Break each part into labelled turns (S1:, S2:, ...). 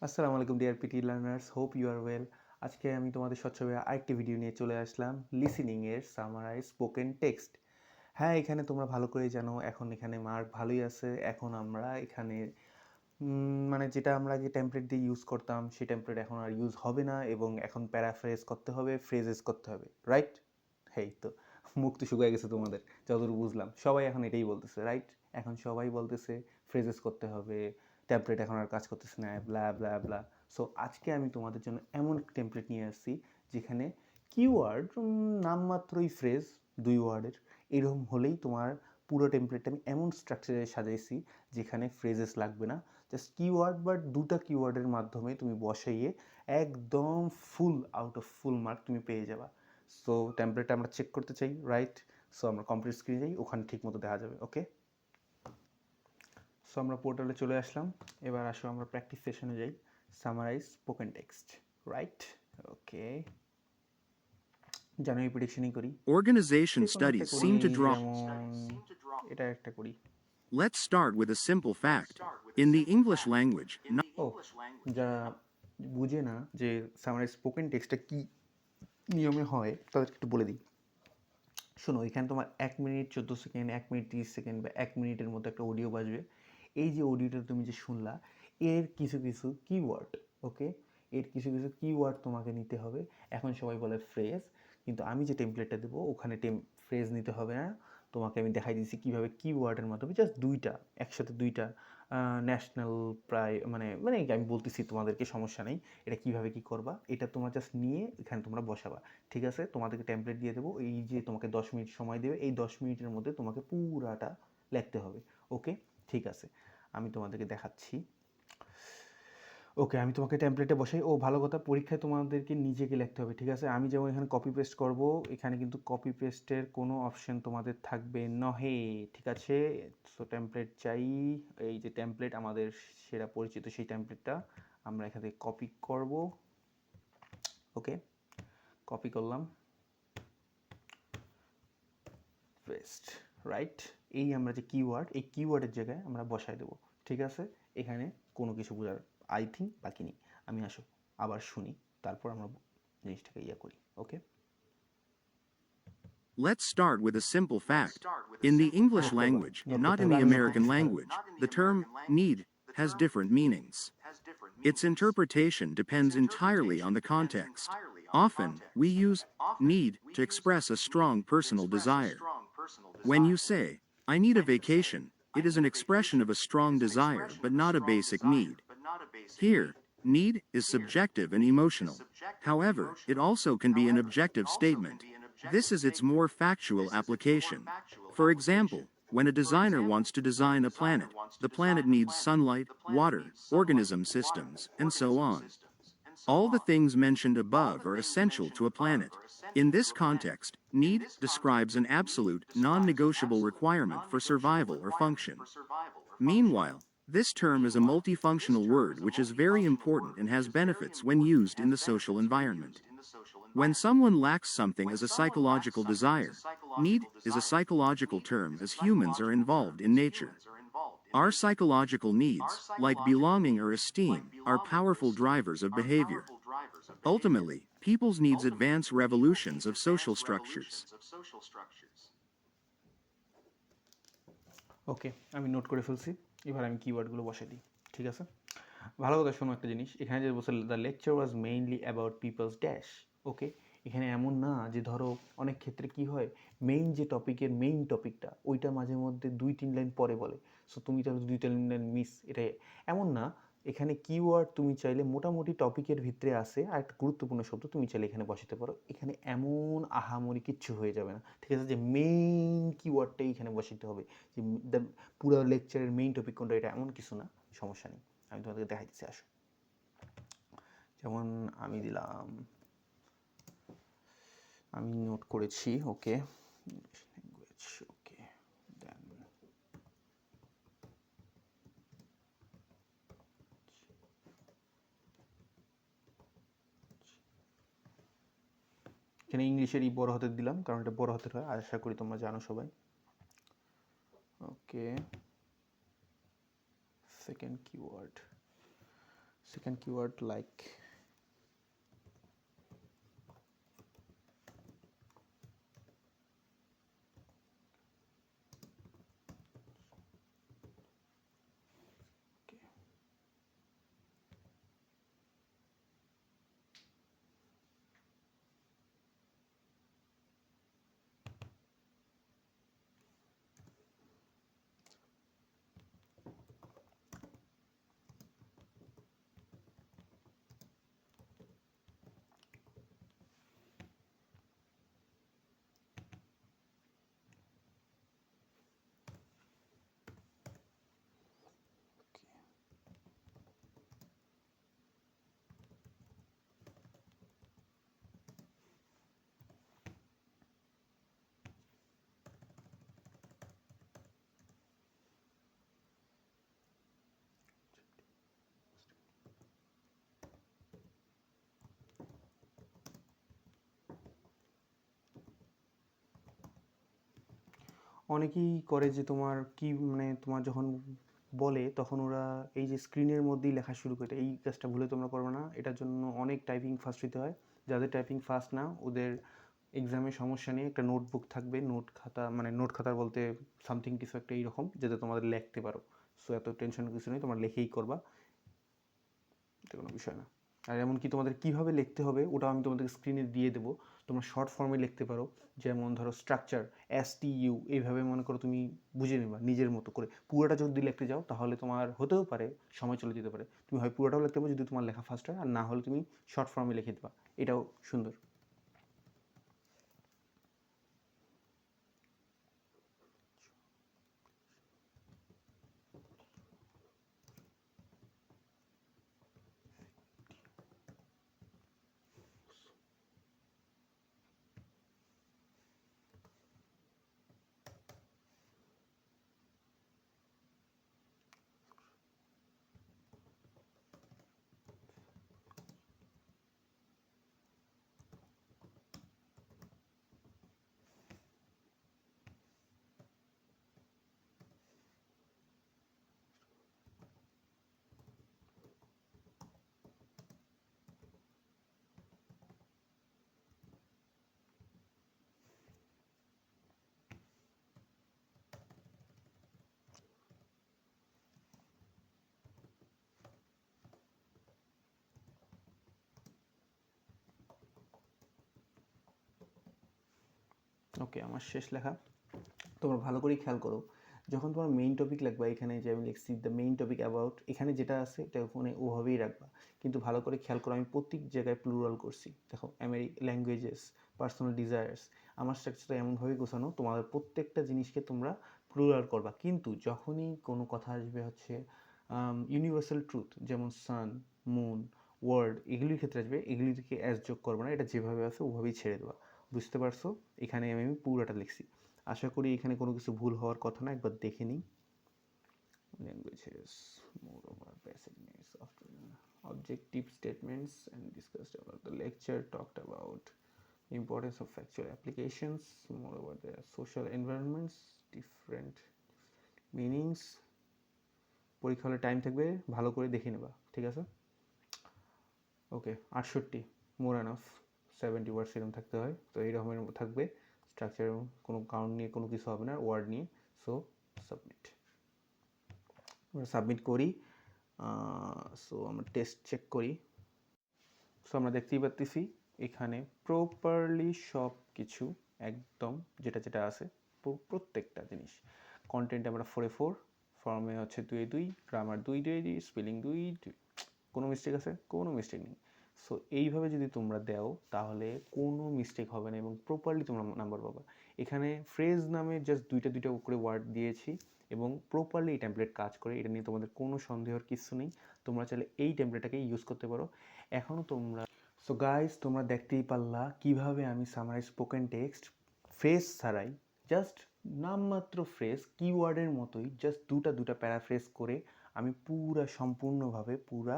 S1: আসসালামু আলাইকুম dear PT learners, hope you are well. আজকে আমি তোমাদের স্বচ্ছভাবে আরেকটি ভিডিও নিয়ে চলে আসলাম, লিসেনিংয়ের সামারাইজ স্পোকেন টেক্সট। হ্যাঁ, এখানে তোমরা ভালো করেই জানো এখন এখানে মার্ক ভালোই আছে। এখন আমরা এখানে মানে যেটা আমরা আগে টেমপ্লেট দিয়ে ইউজ করতাম সেই টেমপ্লেট এখন আর ইউজ হবে না, এবং এখন প্যারাফ্রেজ করতে হবে, ফ্রেজেস করতে হবে, রাইট? হেই তো, মুখ তো শুকিয়ে গেছে তোমাদের, যতদূর বুঝলাম সবাই এখন এটাই বলতেছে, রাইট? এখন সবাই বলতেছে ফ্রেজেস করতে হবে, টেমপ্লেট এখন আর কাজ করতেছে না, ব্লা ব্লা ব্লা। সো আজকে আমি তোমাদের জন্য এমন টেমপ্লেট নিয়ে আসছি যেখানে কিওয়ার্ড নামমাত্রই ফ্রেজ 2 ওয়ার্ডের, এরকম হলেই তোমার পুরো টেমপ্লেটটা আমি এমন স্ট্রাকচারে সাজাইছি যেখানে ফ্রেজেস লাগবে না, জাস্ট কিওয়ার্ড বা দুটা কিওয়ার্ডের মাধ্যমে তুমি বসাইয়ে একদম ফুল আউট অফ ফুল মার্ক তুমি পেয়ে যাবা। সো টেমপ্লেটটা আমরা চেক করতে চাই, রাইট? সো আমরা কমপ্লিট স্ক্রিনে যাই, ওখানে ঠিক মতো দেখা যাবে। ওকে, সো আমরা পোর্টালে চলে আসলাম। এবার আসো আমরা প্র্যাকটিস সেশনে যাই, সামারাইজ স্পোকেন টেক্সট, রাইট? ওকে, জানুয়ারি প্রেডিকশনই করি,
S2: Organization
S1: যে কোনো একটা
S2: studies
S1: করি,
S2: seem to draw.
S1: যেমন এটা একটা করি।
S2: Let's start with a simple fact. In the English language,
S1: ও, যারা বুঝে না যে সামারাইজ স্পোকেন টেক্সটটা কী নিয়মে হয় তাদেরকে একটু বলে দিই। শোনো, এখানে তোমার 1 মিনিট 14 সেকেন্ড, 1 মিনিট 30 সেকেন্ড বা 1 মিনিটের মতো একটা অডিও বাজবে। এই যে অডিওটা তুমি যে শুনলা, এর কিছু কিছু কিওয়ার্ড, ওকে, এর কিছু কিছু কিওয়ার্ড তোমাকে নিতে হবে। এখন সবাই বলে ফ্রেজ, কিন্তু আমি যে টেমপ্লেটটা দেবো ওখানে ফ্রেজ নিতে হবে না। তোমাকে আমি দেখাই দিচ্ছি কীভাবে কিওয়ার্ডের মাধ্যমে জাস্ট দুইটা একসাথে দুইটা ন্যাশনাল, প্রায় মানে মানে আমি বলতেছি তোমাদেরকে, সমস্যা নেই। এটা কীভাবে কী করবা, এটা তোমরা জাস্ট নিয়ে এখানে তোমরা বসাবা। ঠিক আছে, তোমাদেরকে টেমপ্লেট দিয়ে দেবো, এই যে তোমাকে 10 মিনিট সময় দেবে, এই 10 মিনিটের মধ্যে তোমাকে পুরাটা লিখতে হবে। ওকে, ঠিক আছে, আমি তোমাদেরকে দেখাচ্ছি। ওকে, আমি তোমাকে টেমপ্লেটে বসাই। ও ভালো কথা, পরীক্ষায় তোমাদেরকে নিজেকে লিখতে হবে, ঠিক আছে? আমি যেমন এখানে কপি পেস্ট করব, এখানে কিন্তু কপি পেস্টের কোনো অপশন তোমাদের থাকবে নহে, ঠিক আছে? সো টেমপ্লেট চাই, এই যে টেমপ্লেট আমাদের সেরা পরিচিত সেই টেমপ্লেটটা আমরা এখান থেকে কপি করব। ওকে, কপি করলাম, পেস্ট, রাইট? এই আমরা যে কিওয়ার্ড, এই কিওয়ার্ডের জায়গায় আমরা বসাই দেবো, ঠিক আছে? এখানে কোনো কিছু বোঝার আই থিঙ্ক বাকি নেই। আমি আসো আবার শুনি, তারপর আমরা জিনিসটাকে করি। ওকে,
S2: let's start with a simple fact. In the English
S1: note করবা,
S2: language,
S1: নোট
S2: not
S1: করতে
S2: in
S1: হবে,
S2: the
S1: আমি নোট
S2: American
S1: করতেছি তাহলে।
S2: language, the term need has different meanings. Its interpretation depends entirely on the context. Often, we use need to express a strong personal desire. When you say, I need a vacation, it is an expression of a strong desire, but not a basic need. Here, need is subjective and emotional. However, it also can be an objective statement. This is its more factual application. For example, when a designer wants to design a planet, the planet needs sunlight, water, organism systems, and so on. All the things mentioned above are essential to a planet. In this context, need describes an absolute, non-negotiable requirement for survival or function. Meanwhile, this term is a multifunctional word which is very important and has benefits when used in the social environment. When someone lacks something as a psychological desire, need is a psychological term as humans are involved in nature. Our psychological needs, like belonging or esteem, are powerful drivers of behavior. Ultimately, people's needs advance revolutions of social structures.
S1: ওকে, আমি note করে ফেলছি, এবার আমি কিওয়ার্ডগুলো বসাই দিই, ঠিক আছে? ভালো কথা, শোনো একটা জিনিস, এখানে যে বলছে the lecture was mainly about people's dash. Okay, এখানে এমন না যে ধরো অনেক ক্ষেত্রে কি হয়, মেইন যে টপিকের মেইন টপিকটা ওইটা মাঝে মধ্যে 2-3 লাইন পরে বলে। সো তুমি তাহলে 2-3 লাইন মিস, এটা এমন না। এখানে কিওয়ার্ড তুমি চাইলে মোটামুটি টপিকের ভিতরে আসে, আর একটা গুরুত্বপূর্ণ শব্দ তুমি চাইলে এখানে বসাতে পারো। এখানে এমন আহামরি কিচ্ছু হয়ে যাবে না, ঠিক আছে? যে মেইন কিওয়ার্ডটাই এখানে বসাতে হবে, যে পুরো লেকচারের মেইন টপিক কোনটা, এটা এমন কিছু না, সমস্যা নেই। আমি তোমাদেরকে দেখাইতেছি, আসো। যেমন আমি দিলাম, আমি নোট করেছি, ওকে, ল্যাঙ্গুয়েজ, ওকে, দেন এখানে ইংলিশেরই বড় হাতের দিলাম, কারণ এটা বড় হাতের হয়, আশা করি তোমরা জানো সবাই। Okay, second keyword, Second keyword like. Okay. অনেকেই করে যে তোমার কি মানে তোমার যখন বলে তখন ওরা এই যে স্ক্রিনের মধ্যেই লেখা শুরু করে, এই কাজটা ভুলে তোমরা করবে না। এটার জন্য অনেক টাইপিং ফাস্ট হতে হয়। যাদের টাইপিং ফাস্ট না ওদের এক্সামে সমস্যা নেই, একটা নোটবুক থাকবে, নোট খাতা, মানে নোট খাতা বলতে সামথিং কিছু একটা এইরকম, যাতে তোমাদের লিখতে পারো। সো এত টেনশন কিছু নেই, তোমরা লিখেই করবা, এটা কোনো বিষয় না। আর এমনকি তোমাদের কীভাবে লিখতে হবে ওটাও আমি তোমাদেরকে স্ক্রিনে দিয়ে দেবো। তোমরা শর্ট ফর্মে লিখতে পারো, যেমন ধরো স্ট্রাকচার STU, এইভাবে মনে করো তুমি বুঝে নেবা নিজের মতো করে। পুরোটা যদি লিখতে যাও তাহলে তোমার হতেও পারে সময় চলে যেতে পারে। তুমি হয় পুরোটাও লিখতে পারো যদি তোমার লেখা ফাস্ট হয়, আর না হলে তুমি শর্ট ফর্মে লিখে দেবা, এটাও সুন্দর। ওকে, আমার শেষ লেখা। তোমরা ভালো করেই খেয়াল করো, যখন তোমার মেইন টপিক লিখবা, এখানে যে আমি লিখছি দ্য মেইন টপিক অ্যাবাউট, এখানে যেটা আছে এটা ওখানে ওভাবেই রাখবা। কিন্তু ভালো করে খেয়াল করো, আমি প্রত্যেক জায়গায় প্লুরাল করছি। দেখো ল্যাঙ্গুয়েজেস, পার্সোনাল ডিজায়ার্স, আমার স্ট্রাকচারটা এমনভাবেই গোছানো, তোমাদের প্রত্যেকটা জিনিসকে তোমরা প্লুরাল করবা। কিন্তু যখনই কোনো কথা আসবে হচ্ছে ইউনিভার্সাল ট্রুথ, যেমন সান, মুন, ওয়ার্ল্ড, এগুলির ক্ষেত্রে আসবে, এগুলিকে অ্যাজ যোগ করবে না, এটা যেভাবে আছে ওভাবেই ছেড়ে দেবা। বুঝতে পারছো? এখানে আমি পুরোটা লিখছি। আশা করি এখানে কোনো কিছু ভুল হওয়ার কথা না, একবার দেখে নিই। Languages, more over basic needs of objective statements and discussed about the lecture, talked about importance of factual applications, moreover the social environments, different meanings। পরীক্ষা হলে টাইম থাকবে, ভালো করে দেখে নেবা, ঠিক আছে? ওকে, 68 মোর অ্যানফ, 70 ওয়ার্ড সেরকম থাকতে হয়, তো এইরকমের থাকবে। স্ট্রাকচার কোনো কাউন্ট নিয়ে কোনো কিছু হবে না, ওয়ার্ড নিয়ে। সো সাবমিট, আমরা সাবমিট করি। সো আমরা টেস্ট চেক করি। সো আমরা দেখতেই পাচ্ছি এখানে প্রপারলি সব কিছু একদম যেটা যেটা আছে, প্রত্যেকটা জিনিস। কন্টেন্ট আমরা 4/4, ফর্মে হচ্ছে 2/2, গ্রামার 2/2, স্পেলিং 2/2, কোনো মিস্টেক আছে? কোনো মিস্টেক নেই। সো এইভাবে যদি তোমরা দাও তাহলে কোনো মিস্টেক হবে না এবং প্রপারলি তোমরা নাম্বার পাবা। এখানে ফ্রেজ নামে জাস্ট দুইটা করে ওয়ার্ড দিয়েছি এবং প্রপারলি এই টেমপ্লেট কাজ করে, এটা নিয়ে তোমাদের কোনো সন্দেহের কিছু নেই। তোমরা চাইলে এই টেমপ্লেটটাকে ইউজ করতে পারো। এখনও তোমরা, সো গাইস তোমরা দেখতেই পারলা কিভাবে আমি সামারাইজ স্পোকেন টেক্সট ফ্রেজ ছাড়াই, জাস্ট নামমাত্র ফ্রেজ, কিওয়ার্ডের মতোই জাস্ট দুটা প্যারাফ্রেজ করে আমি পুরা সম্পূর্ণভাবে পুরা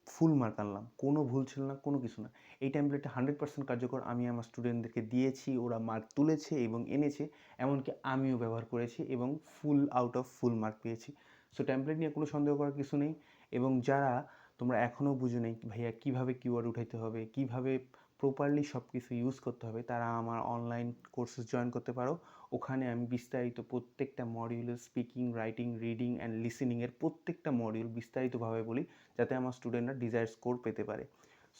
S1: ফুল মার্ক আনলাম, কোনো ভুল ছিল না, কোনো কিছু না। এই টেমপ্লেটটা 100% কার্যকর, আমি আমার স্টুডেন্টদেরকে দিয়েছি, ওরা মার্ক তুলেছে এবং এনেছে, এমনকি আমিও ব্যবহার করেছি এবং ফুল আউট অফ ফুল মার্ক পেয়েছি। সো টেমপ্লেট নিয়ে কোনো সন্দেহ করার কিছু নেই। এবং যারা তোমরা এখনও বুঝো নাই ভাইয়া কীভাবে কিওয়ার্ড উঠাইতে হবে, কীভাবে প্রপারলি সব কিছু ইউজ করতে হবে, তারা আমার অনলাইন কোর্সেস জয়েন করতে পারো। ওখানে আমি বিস্তারিত প্রত্যেকটা মডিউলের স্পিকিং, রাইটিং, রিডিং অ্যান্ড লিসেনিংয়ের প্রত্যেকটা মডিউল বিস্তারিতভাবে বলি, যাতে আমার স্টুডেন্টরা ডিজায়ার স্কোর পেতে পারে।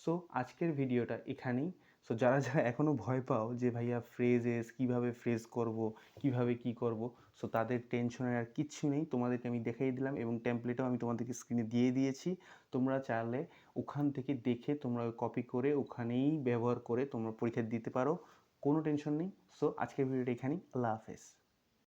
S1: সো আজকের ভিডিওটা এখানেই। সো যারা যারা এখনও ভয় পাও যে ভাইয়া ফ্রেজেস কীভাবে ফ্রেজ করব, কীভাবে কি করব, সো তাদের টেনশনের আর কিচ্ছু নেই। তোমাদেরকে আমি দেখিয়ে দিলাম এবং টেমপ্লেটও আমি তোমাদেরকে স্ক্রিনে দিয়ে দিয়েছি। তোমরা চাইলে ওখান থেকে দেখে তোমরা কপি করে ওখানেই ব্যবহার করে তোমরা পরীক্ষা দিতে পারো, কোনো টেনশন নেই। সো আজকের ভিডিওটা এখানেই। আল্লাহ হাফেজ।